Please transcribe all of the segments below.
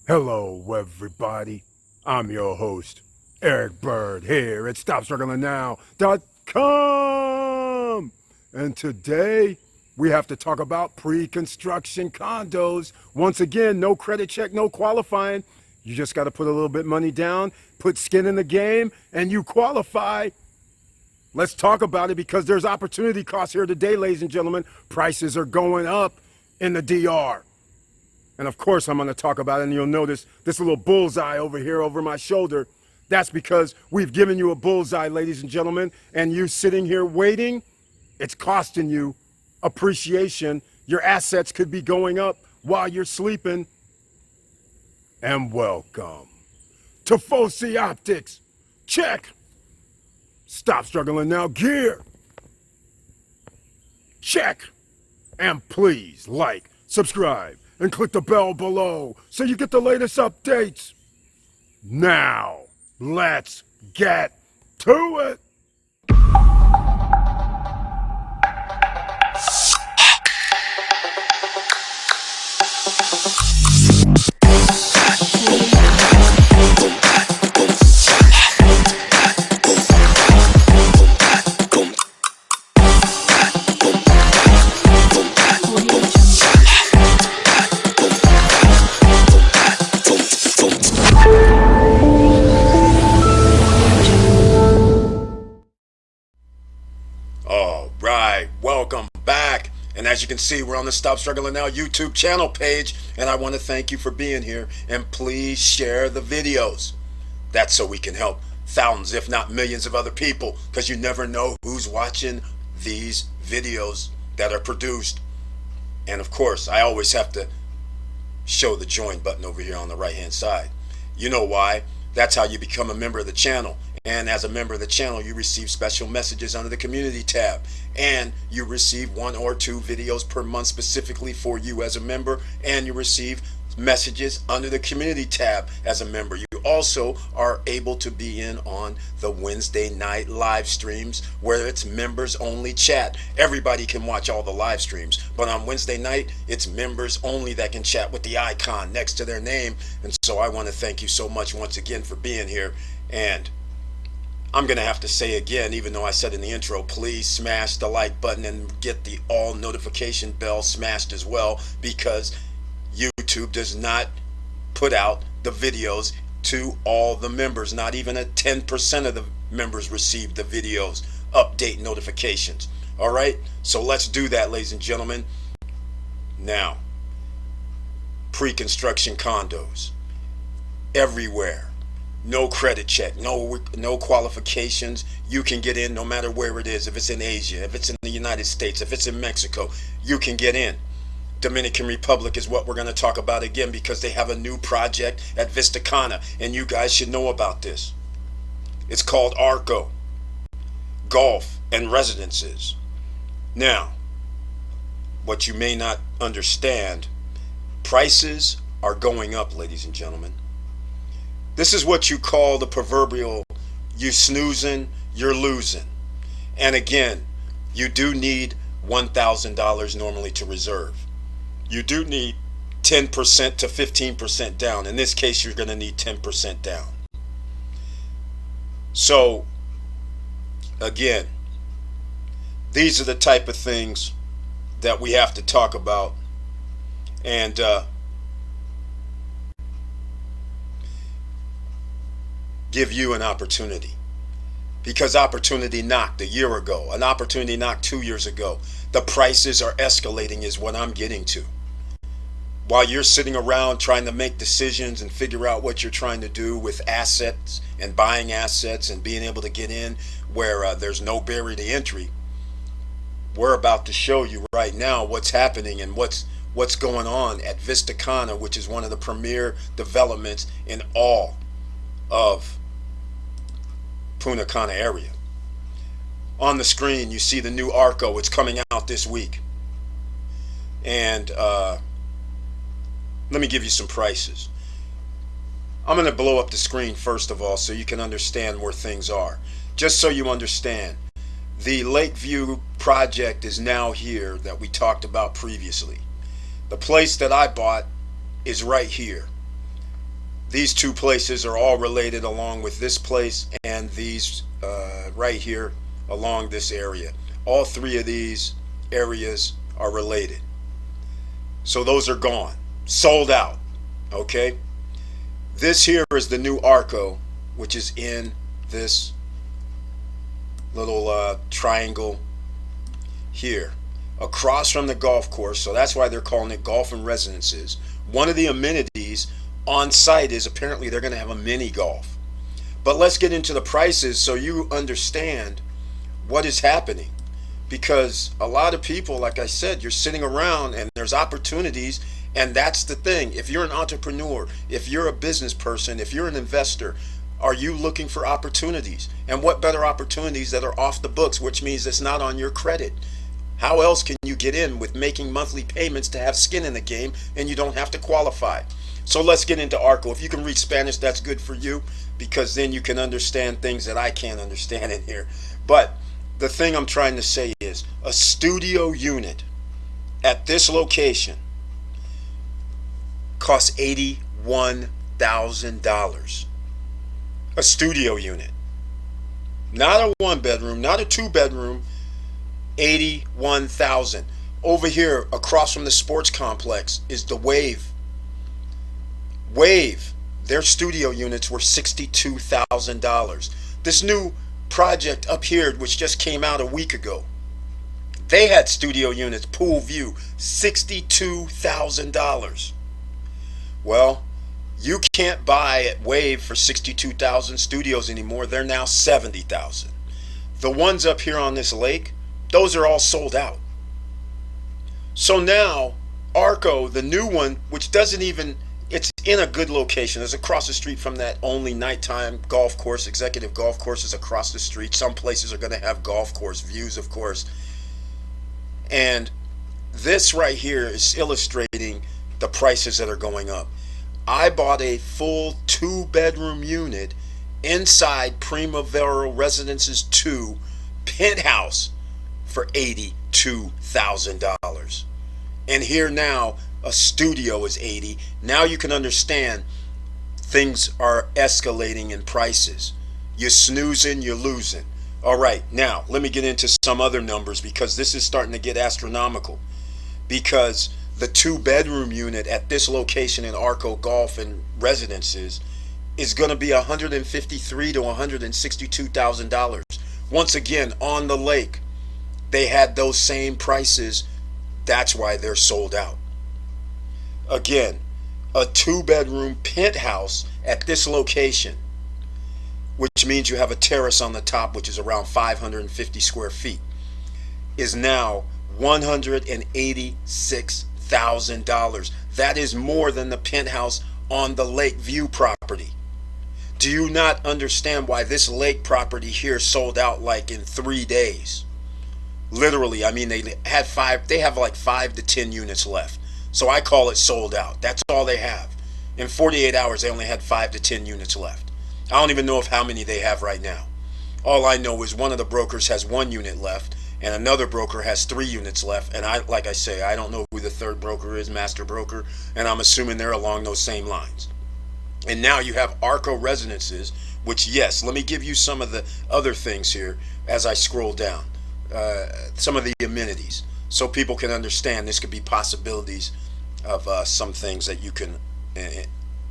Hello, everybody. I'm your host, Eric Bird, here at StopStrugglingNow.com. And today, we have to talk about pre-construction condos. Once again, no credit check, no qualifying. You just got to put a little bit money down, put skin in the game, and you qualify. Let's talk about it because there's opportunity costs here today, ladies and gentlemen. Prices are going up in the DR. And of course, I'm going to talk about it, and you'll notice this little bullseye over here over my shoulder. That's because we've given you a bullseye, ladies and gentlemen, and you sitting here waiting, it's costing you appreciation. Your assets could be going up while you're sleeping. And welcome to Foci Optics. Check. Stop struggling now. Gear. Check. And please like, subscribe, and click the bell below so you get the latest updates. Now, let's get to it. Welcome back. And as you can see, we're on the Stop Struggling Now YouTube channel page, and I want to thank you for being here, and please share the videos. That's so we can help thousands, if not millions of other people, because you never know who's watching these videos that are produced. And of course, I always have to show the join button over here on the right hand side. You know why? That's how you become a member of the channel. And as a member of the channel, you receive special messages under the community tab, and you receive 1 or 2 videos per month specifically for you as a member, and you receive messages under the community tab as a member. You also are able to be in on the Wednesday night live streams where it's members only chat. Everybody can watch all the live streams, but on Wednesday night it's members only that can chat with the icon next to their name. And so I want to thank you so much once again for being here. And I'm going to have to say again, even though I said in the intro, please smash the like button and get the all notification bell smashed as well, because YouTube does not put out the videos to all the members. Not even 10% of the members receive the videos update notifications. All right, so let's do that, ladies and gentlemen. Now, pre-construction condos everywhere. No credit check, no qualifications. You can get in no matter where it is. If it's in Asia, if it's in the United States, if it's in Mexico, you can get in. Dominican Republic is what we're going to talk about again, because they have a new project at Vista Cana, and you guys should know about this. It's called Arko, Golf and Residences. Now, what you may not understand, prices are going up, ladies and gentlemen. This is what you call the proverbial, you snoozing, you're losing. And again, you do need $1,000 normally to reserve. You do need 10% to 15% down. In this case, you're going to need 10% down. So, again, these are the type of things that we have to talk about. And give you an opportunity, because opportunity knocked a year ago, an opportunity knocked 2 years ago. The prices are escalating is what I'm getting to. While you're sitting around trying to make decisions and figure out what you're trying to do with assets and buying assets and being able to get in where there's no barrier to entry, we're about to show you right now what's happening and what's going on at Vista Cana, which is one of the premier developments in all of Punta Cana area. On the screen you see the new Arko. It's coming out this week, and let me give you some prices. I'm going to blow up the screen first of all so you can understand where things are. Just so you understand, the Lakeview project is now here that we talked about previously. The place that I bought is right here. These two places are all related along with this place and these right here along this area. All three of these areas are related. So those are gone, sold out. Okay, this here is the new Arko, which is in this little triangle here across from the golf course. So that's why they're calling it golf and residences. One of the amenities on site is apparently they're going to have a mini golf. But let's get into the prices so you understand what is happening, because a lot of people, like I said, you're sitting around and there's opportunities. And that's the thing. If you're an entrepreneur, if you're a business person, if you're an investor, are you looking for opportunities? And what better opportunities that are off the books, which means it's not on your credit? How else can you get in with making monthly payments to have skin in the game and you don't have to qualify? So let's get into Arko. If you can read Spanish, that's good for you, because then you can understand things that I can't understand in here. But the thing I'm trying to say is a studio unit at this location costs $81,000. A studio unit. Not a one bedroom, not a two bedroom, $81,000. Over here across from the sports complex is the Wave. Wave, their studio units were $62,000. This new project up here, which just came out a week ago, they had studio units, pool view, $62,000. Well, you can't buy at Wave for $62,000 studios anymore. They're now $70,000. The ones up here on this lake, those are all sold out. So now Arko, the new one, which doesn't even, it's in a good location. It's across the street from that only nighttime golf course. Executive golf course is across the street. Some places are going to have golf course views, of course. And this right here is illustrating the prices that are going up. I bought a full 2-bedroom unit inside Primavera Residences 2 penthouse for $82,000. And here now a studio is $80,000. Now you can understand things are escalating in prices. You're snoozing, you're losing. All right, now let me get into some other numbers, because this is starting to get astronomical. Because the 2-bedroom unit at this location in Arko Golf and Residences is going to be $153,000 to $162,000. Once again, on the lake, they had those same prices. That's why they're sold out. Again, a 2-bedroom penthouse at this location, which means you have a terrace on the top, which is around 550 square feet, is now $186,000. That is more than the penthouse on the lake view property. Do you not understand why this lake property here sold out like in 3 days? Literally, I mean, they have like 5 to 10 units left. So I call it sold out. That's all they have. In 48 hours, they only had 5 to 10 units left. I don't even know how many they have right now. All I know is one of the brokers has 1 unit left, and another broker has 3 units left. And like I say, I don't know who the third broker is, master broker, and I'm assuming they're along those same lines. And now you have Arko Residences, which, yes, let me give you some of the other things here as I scroll down. Some of the amenities, so people can understand this could be possibilities of some things that you can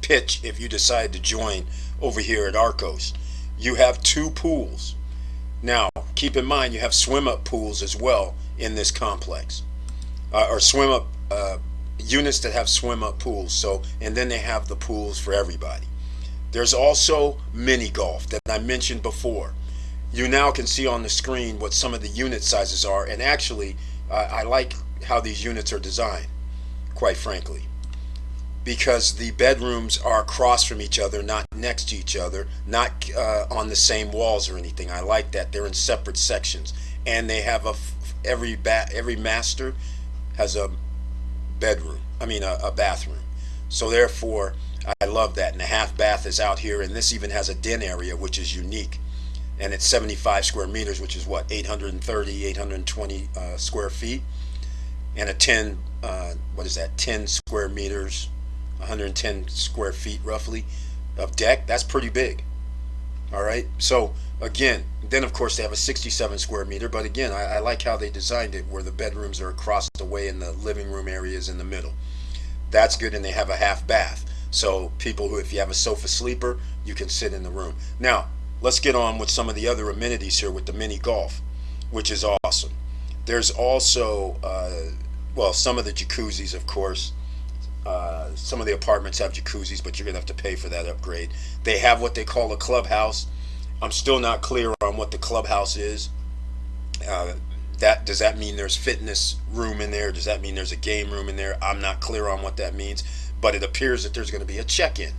pitch if you decide to join over here at Arko's. You have 2 pools. Now, keep in mind you have swim-up pools as well in this complex, or swim-up units that have swim-up pools. So, and then they have the pools for everybody. There's also mini golf that I mentioned before. You now can see on the screen what some of the unit sizes are, and actually I like how these units are designed, quite frankly, because the bedrooms are across from each other, not next to each other, not on the same walls or anything. I like that. They're in separate sections, and they have every master has a bedroom, a bathroom. So therefore I love that. And the half bath is out here, and this even has a den area, which is unique. And it's 75 square meters, which is what, 820 square feet, and a 10 square meters, 110 square feet roughly, of deck, that's pretty big. All right. So again, then of course they have a 67 square meter, but again, I like how they designed it where the bedrooms are across the way and the living room area is in the middle. That's good, and they have a half bath. So people who, if you have a sofa sleeper, you can sit in the room. Now, let's get on with some of the other amenities here with the mini golf, which is awesome. There's also, well, some of the jacuzzis, of course. Some of the apartments have jacuzzis, but you're going to have to pay for that upgrade. They have what they call a clubhouse. I'm still not clear on what the clubhouse is. Does that mean there's fitness room in there? Does that mean there's a game room in there? I'm not clear on what that means, but it appears that there's going to be a check-in,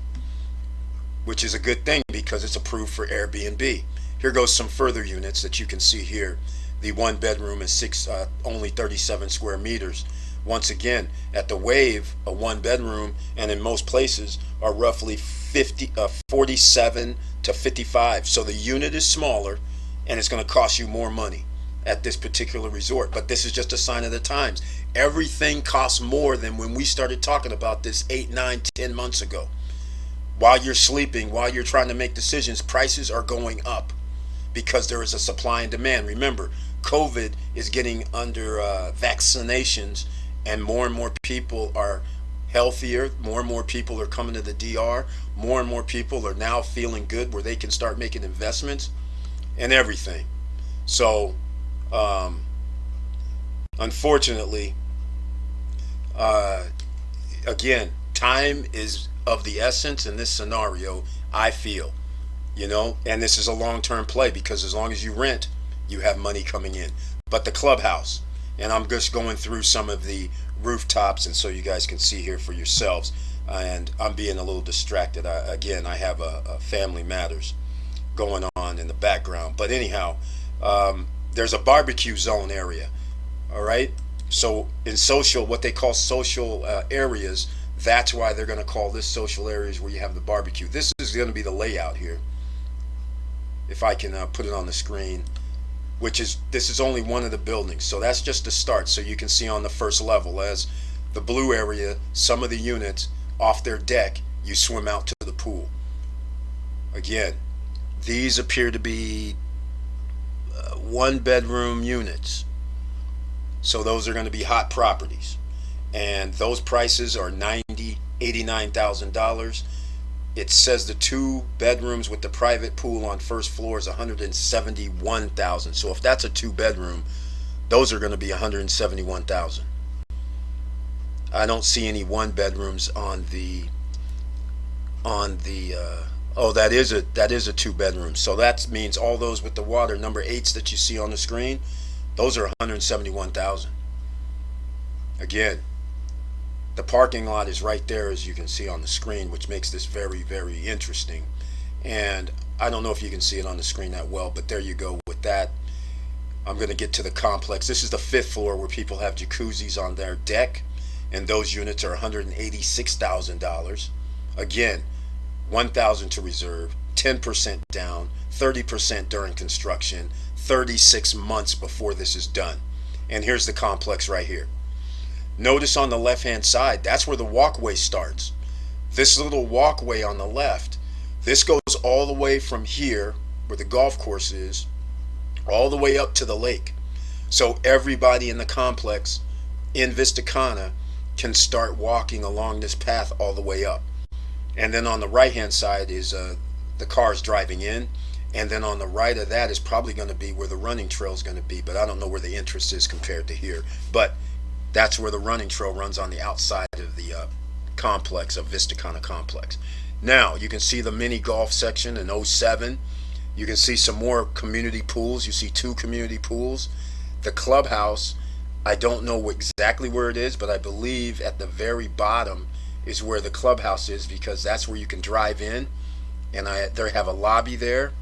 which is a good thing because it's approved for Airbnb. Here goes some further units that you can see here. The one bedroom is only 37 square meters. Once again, at the Wave, a one bedroom, and in most places, are roughly 47 to 55. So the unit is smaller, and it's going to cost you more money at this particular resort. But this is just a sign of the times. Everything costs more than when we started talking about this 8, 9, 10 months ago. While you're sleeping, while you're trying to make decisions, prices are going up because there is a supply and demand. Remember, COVID is getting under vaccinations, and more people are healthier. More and more people are coming to the DR. More and more people are now feeling good where they can start making investments and everything. So, unfortunately, again, time is of the essence in this scenario, I feel, and this is a long-term play because as long as you rent, you have money coming in. But the clubhouse, and I'm just going through some of the rooftops, and so you guys can see here for yourselves, and I'm being a little distracted. I have a family matters going on in the background, but anyhow, there's a barbecue zone area. All right, so in what they call social areas, that's why they're going to call this social areas where you have the barbecue. This is going to be the layout here, if I can put it on the screen, this is only one of the buildings, so that's just the start. So you can see on the first level, as the blue area, some of the units off their deck, you swim out to the pool. Again, these appear to be one bedroom units, so those are going to be hot properties, and those prices are $89,000. It says the 2 bedrooms with the private pool on first floor is $171,000. So if that's a 2 bedroom, those are going to be $171,000. I don't see any 1 bedrooms on the oh, that is a 2 bedroom. So that means all those with the water number 8s that you see on the screen, those are $171,000. Again, the parking lot is right there, as you can see on the screen, which makes this very, very interesting. And I don't know if you can see it on the screen that well, but there you go with that. I'm going to get to the complex. This is the 5th floor where people have jacuzzis on their deck, and those units are $186,000. Again, $1,000 to reserve, 10% down, 30% during construction, 36 months before this is done. And here's the complex right here. Notice on the left-hand side, that's where the walkway starts. This little walkway on the left, this goes all the way from here, where the golf course is, all the way up to the lake. So everybody in the complex in Vista Cana can start walking along this path all the way up. And then on the right-hand side is the cars driving in. And then on the right of that is probably going to be where the running trail is going to be. But I don't know where the entrance is compared to here. But that's where the running trail runs on the outside of the complex, of Vista Cana complex. Now, you can see the mini golf section in '07. You can see some more community pools. You see 2 community pools. The clubhouse, I don't know exactly where it is, but I believe at the very bottom is where the clubhouse is, because that's where you can drive in. And they have a lobby there.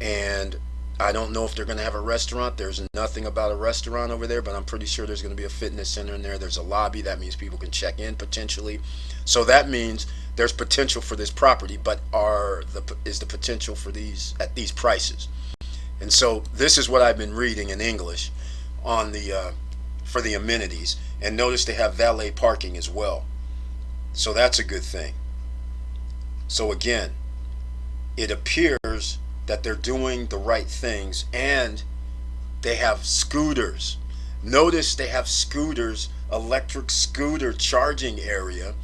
And I don't know if they're going to have a restaurant. There's nothing about a restaurant over there, but I'm pretty sure there's going to be a fitness center in there. There's a lobby. That means people can check in potentially. So that means there's potential for this property, but is the potential for these at these prices? And so this is what I've been reading in English on the for the amenities. And notice they have valet parking as well. So that's a good thing. So again, it appears that they're doing the right things, and they have scooters. Notice they have scooters, electric scooter charging area.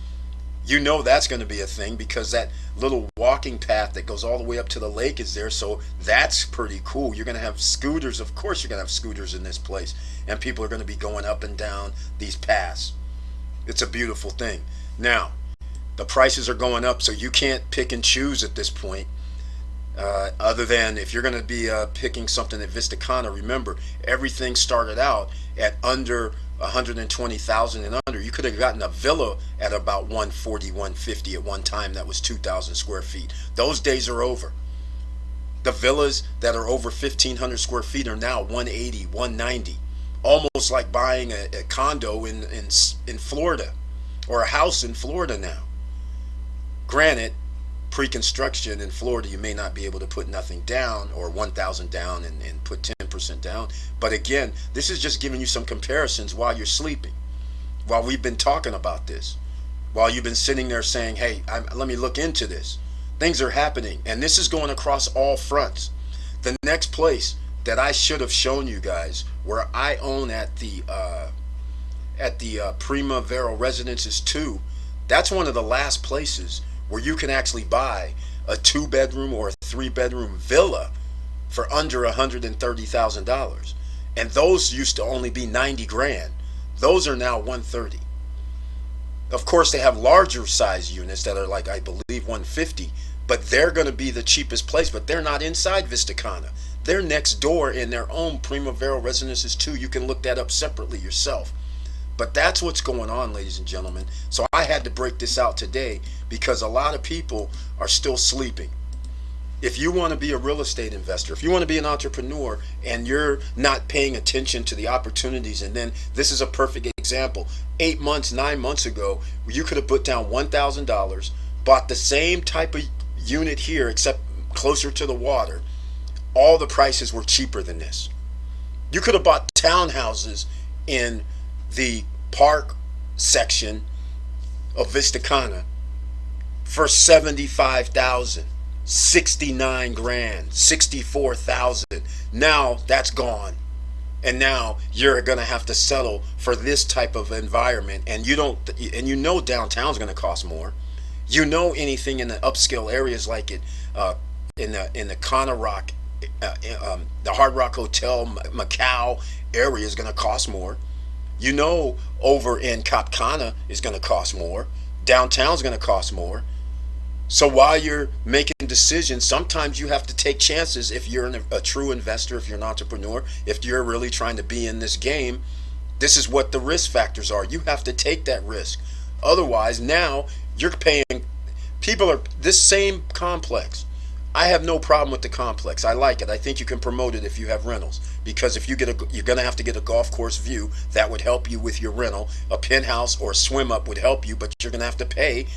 You know that's going to be a thing because that little walking path that goes all the way up to the lake is there, so that's pretty cool. You're going to have scooters. Of course you're going to have scooters in this place, and people are going to be going up and down these paths. It's a beautiful thing. Now, the prices are going up, so you can't pick and choose at this point. Other than if you're going to be picking something at Vista Cana, remember everything started out at under 120,000 and under. You could have gotten a villa at about 140, 150 at one time that was 2,000 square feet. Those days are over. The villas that are over 1,500 square feet are now 180, 190. Almost like buying a condo in Florida, or a house in Florida now. Granted, pre-construction in Florida, you may not be able to put nothing down, or 1,000 down and put 10% down. But again, this is just giving you some comparisons while you're sleeping, while we've been talking about this, while you've been sitting there saying, hey, let me look into this. Things are happening, and this is going across all fronts. The next place that I should have shown you guys, where I own at the Primavera Residences 2, that's one of the last places where you can actually buy a 2-bedroom or a 3-bedroom villa for under $130,000. And those used to only be 90 grand. Those are now 130. Of course, they have larger size units that are like, I believe, 150, but they're going to be the cheapest place, but they're not inside Vista Cana. They're next door in their own Primavera Residences 2. You can look that up separately yourself. But that's what's going on, ladies and gentlemen. So I had to break this out today because a lot of people are still sleeping. If you want to be a real estate investor, if you want to be an entrepreneur and you're not paying attention to the opportunities, and then this is a perfect example. 8 months, 9 months ago, you could have put down $1,000, bought the same type of unit here except closer to the water. All the prices were cheaper than this. You could have bought townhouses in the park section of Vista Cana for 75,000, 69 grand, 64,000. Now that's gone, and now you're gonna have to settle for this type of environment. And you know downtown's gonna cost more. You know anything in the upscale areas like it in the Cana Rock, the Hard Rock Hotel, Macau area is gonna cost more. You know, over in Cap Cana is going to cost more. Downtown's going to cost more. So while you're making decisions, sometimes you have to take chances. If you're a true investor, if you're an entrepreneur, if you're really trying to be in this game, this is what the risk factors are. You have to take that risk. Otherwise, now you're paying. People are this same complex. I have no problem with the complex. I like it. I think you can promote it if you have rentals, because if you're going to have to get a golf course view. That would help you with your rental. A penthouse or a swim up would help you, but you're going to have to pay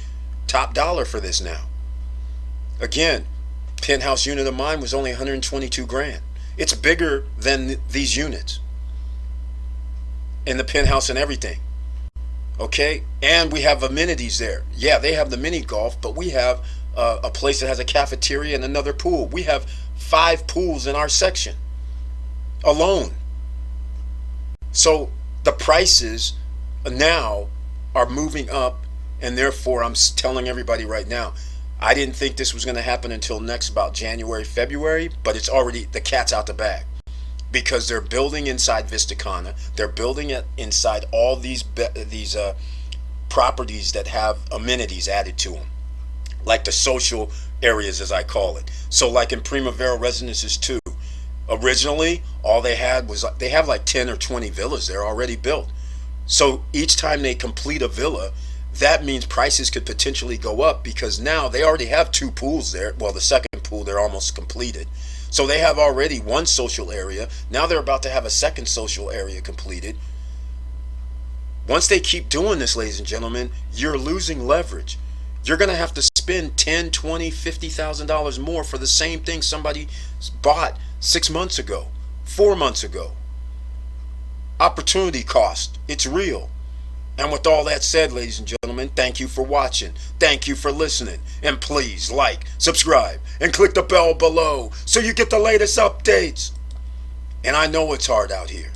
top dollar for this now. Again, penthouse unit of mine was only 122 grand. It's bigger than these units in the penthouse and everything. Okay, and we have amenities there. Yeah, they have the mini golf, but we have a place that has a cafeteria and another pool. We have 5 pools in our section alone. So the prices now are moving up, and therefore I'm telling everybody right now, I didn't think this was going to happen until next about January, February, but it's already, the cat's out the bag, because they're building inside Vista Cana. They're building it inside all these properties that have amenities added to them, like the social areas, as I call it. So like in Primavera Residences 2, originally all they had was, they have like 10 or 20 villas there already built. So each time they complete a villa, that means prices could potentially go up, because now they already have 2 pools there. Well, the second pool, they're almost completed. So they have already 1 social area. Now they're about to have a second social area completed. Once they keep doing this, ladies and gentlemen, you're losing leverage. You're going to have to spend $10, $20, $50,000 more for the same thing somebody bought 6 months ago, 4 months ago. Opportunity cost, it's real. And with all that said, ladies and gentlemen, thank you for watching. Thank you for listening. And please like, subscribe, and click the bell below so you get the latest updates. And I know it's hard out here.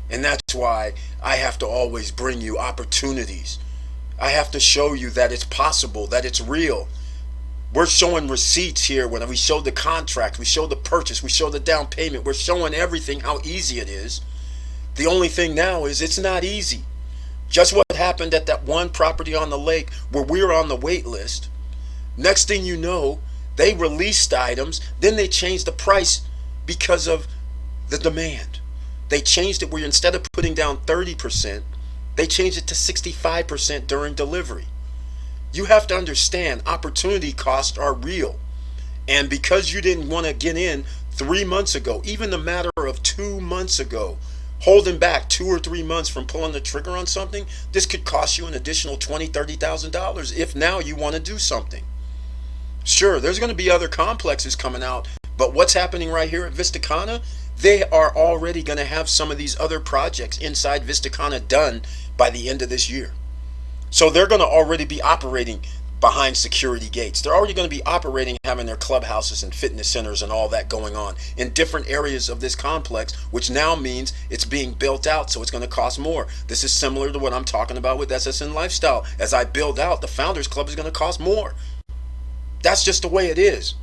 And that's why I have to always bring you opportunities. I have to show you that it's possible, that it's real. We're showing receipts here. When we show the contract, we show the purchase, we show the down payment. We're showing everything, how easy it is. The only thing now is it's not easy. Just what happened at that one property on the lake where we were on the wait list. Next thing you know, they released items, then they changed the price because of the demand. They changed it where instead of putting down 30%, they changed it to 65% during delivery. You have to understand, opportunity costs are real. And because you didn't want to get in 3 months ago, even the matter of 2 months ago, holding back 2 or 3 months from pulling the trigger on something, this could cost you an additional $20,000-$30,000 if now you want to do something. Sure, there's going to be other complexes coming out, but what's happening right here at Vistacana, they are already going to have some of these other projects inside Vistacana done by the end of this year. So they're going to already be operating behind security gates. They're already going to be operating, having their clubhouses and fitness centers and all that going on in different areas of this complex, which now means it's being built out, so it's going to cost more. This is similar to what I'm talking about with SSN Lifestyle. As I build out, the Founders Club is going to cost more. That's just the way it is,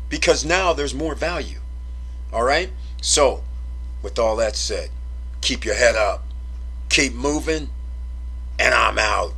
because now there's more value. All right? So, with all that said, keep your head up, keep moving, and I'm out.